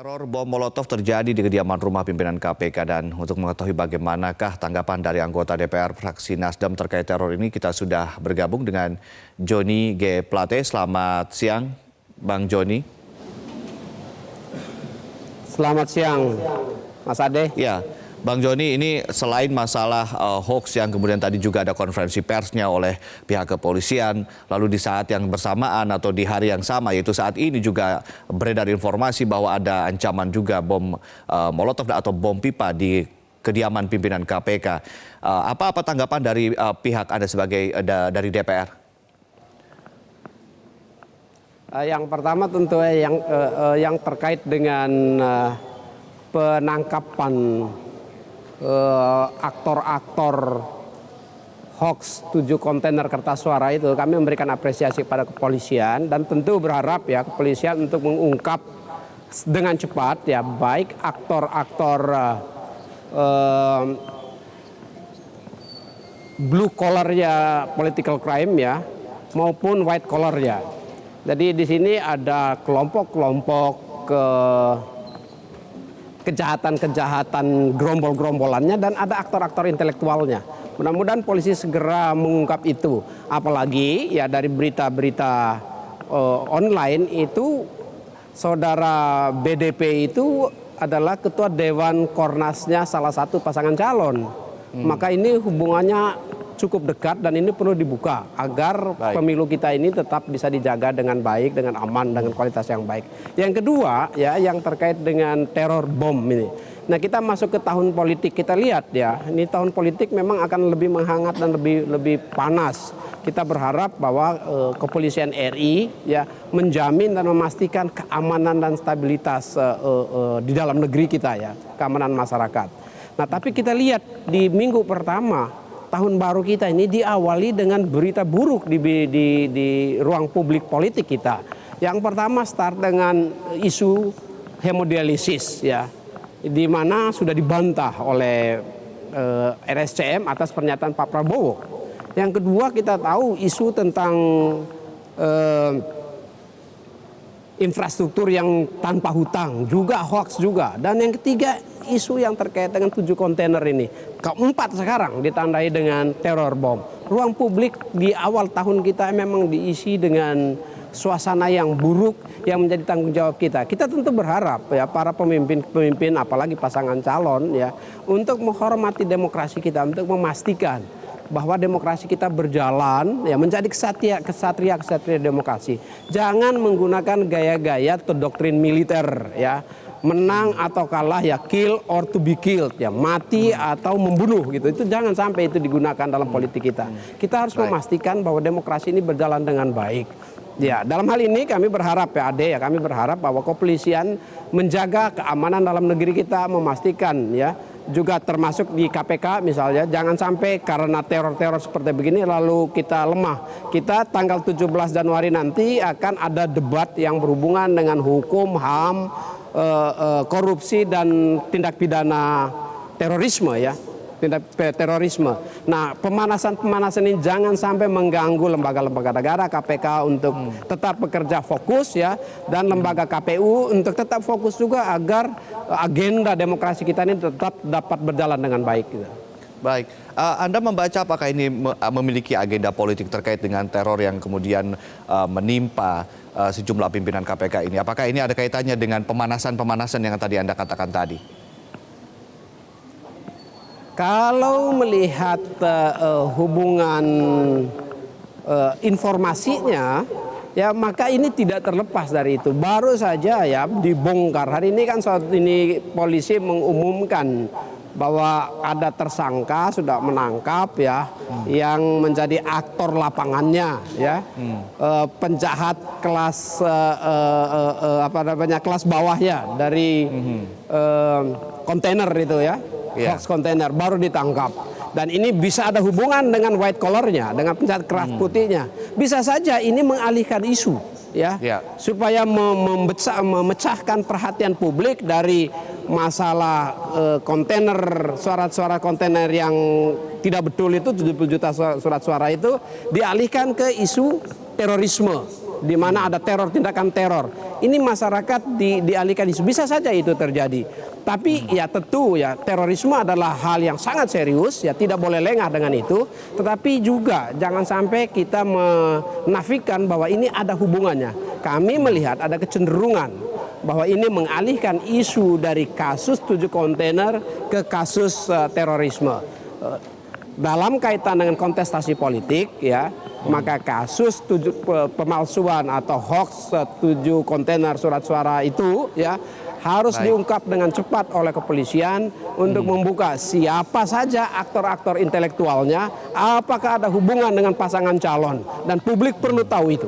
Teror bom Molotov terjadi di kediaman rumah pimpinan KPK dan untuk mengetahui bagaimanakah tanggapan dari anggota DPR fraksi Nasdem terkait teror ini, kita sudah bergabung dengan Joni G. Plate. Selamat siang, Bang Joni. Selamat siang, Mas Ade. Ya, Bang Joni, ini selain masalah hoax yang kemudian tadi juga ada konferensi persnya oleh pihak kepolisian, lalu di saat yang bersamaan atau di hari yang sama, yaitu saat ini juga beredar informasi bahwa ada ancaman juga bom Molotov atau bom pipa di kediaman pimpinan KPK. Apa tanggapan dari pihak Anda sebagai dari DPR? Yang pertama tentu yang terkait dengan penangkapan aktor-aktor hoax 7 kontainer kertas suara itu, kami memberikan apresiasi pada kepolisian dan tentu berharap ya kepolisian untuk mengungkap dengan cepat ya, baik aktor-aktor blue collar ya political crime ya maupun white collar ya. Jadi di sini ada kelompok-kelompok kejahatan-kejahatan gerombol-gerombolannya dan ada aktor-aktor intelektualnya. Mudah-mudahan polisi segera mengungkap itu. Apalagi ya dari berita-berita online itu saudara BDP itu adalah ketua Dewan Kornasnya salah satu pasangan calon. Maka ini hubungannya cukup dekat dan ini perlu dibuka agar pemilu kita ini tetap bisa dijaga dengan baik, dengan aman, dengan kualitas yang baik. Yang kedua ya, yang terkait dengan teror bom ini. Nah, kita masuk ke tahun politik, kita lihat ya, ini tahun politik memang akan lebih menghangat dan lebih panas. Kita berharap bahwa kepolisian RI ya menjamin dan memastikan keamanan dan stabilitas di dalam negeri kita ya, keamanan masyarakat. Nah, tapi kita lihat di minggu pertama tahun baru kita ini diawali dengan berita buruk di ruang publik politik kita. Yang pertama start dengan isu hemodialisis ya, di mana sudah dibantah oleh RSCM atas pernyataan Pak Prabowo. Yang kedua kita tahu isu tentang infrastruktur yang tanpa hutang juga hoax juga. Dan yang ketiga isu yang terkait dengan 7 kontainer ini. Keempat sekarang ditandai dengan teror bom. Ruang publik di awal tahun kita memang diisi dengan suasana yang buruk yang menjadi tanggung jawab kita. Kita tentu berharap ya para pemimpin apalagi pasangan calon ya untuk menghormati demokrasi kita, untuk memastikan bahwa demokrasi kita berjalan ya menjadi kesatria demokrasi. Jangan menggunakan gaya-gaya atau doktrin militer ya. Menang atau kalah ya, kill or to be killed ya, mati atau membunuh gitu. Itu jangan sampai itu digunakan dalam politik kita. Kita harus memastikan bahwa demokrasi ini berjalan dengan baik. Ya, dalam hal ini kami berharap ya Ade ya, kami berharap bahwa kepolisian menjaga keamanan dalam negeri kita, memastikan ya juga termasuk di KPK misalnya, jangan sampai karena teror-teror seperti begini lalu kita lemah. Kita tanggal 17 Januari nanti akan ada debat yang berhubungan dengan hukum, HAM, korupsi dan tindak pidana terorisme ya, tindak terorisme. Nah, pemanasan ini jangan sampai mengganggu lembaga-lembaga negara, KPK untuk tetap bekerja fokus ya, dan lembaga KPU untuk tetap fokus juga agar agenda demokrasi kita ini tetap dapat berjalan dengan baik gitu. Baik, Anda membaca apakah ini memiliki agenda politik terkait dengan teror yang kemudian menimpa sejumlah pimpinan KPK ini? Apakah ini ada kaitannya dengan pemanasan yang tadi Anda katakan tadi? Kalau melihat hubungan informasinya, ya maka ini tidak terlepas dari itu. Baru saja ya dibongkar. Hari ini kan saat ini polisi mengumumkan bahwa ada tersangka sudah menangkap ya yang menjadi aktor lapangannya ya, penjahat kelas kelas bawah ya dari kontainer itu ya, hoax kontainer baru ditangkap. Dan ini bisa ada hubungan dengan white collar-nya, dengan penjahat keras putihnya. Bisa saja ini mengalihkan isu ya, supaya memecahkan perhatian publik dari masalah kontainer, surat-suara kontainer yang tidak betul itu, 70 juta surat suara itu dialihkan ke isu terorisme di mana ada teror, tindakan teror. Ini masyarakat dialihkan isu, bisa saja itu terjadi. Tapi ya tentu ya terorisme adalah hal yang sangat serius, ya tidak boleh lengah dengan itu. Tetapi juga jangan sampai kita menafikan bahwa ini ada hubungannya. Kami melihat ada kecenderungan bahwa ini mengalihkan isu dari kasus 7 kontainer ke kasus terorisme. Dalam kaitan dengan kontestasi politik ya, maka kasus pemalsuan atau hoax 7 kontainer surat suara itu ya harus diungkap dengan cepat oleh kepolisian untuk membuka siapa saja aktor-aktor intelektualnya, apakah ada hubungan dengan pasangan calon, dan publik perlu tahu itu.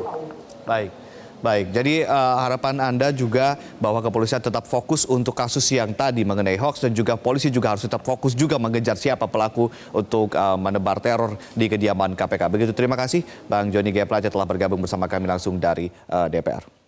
Baik, jadi harapan Anda juga bahwa kepolisian tetap fokus untuk kasus yang tadi mengenai hoax, dan juga polisi juga harus tetap fokus juga mengejar siapa pelaku untuk menebar teror di kediaman KPK. Begitu, terima kasih Bang Joni G. Plate telah bergabung bersama kami langsung dari DPR.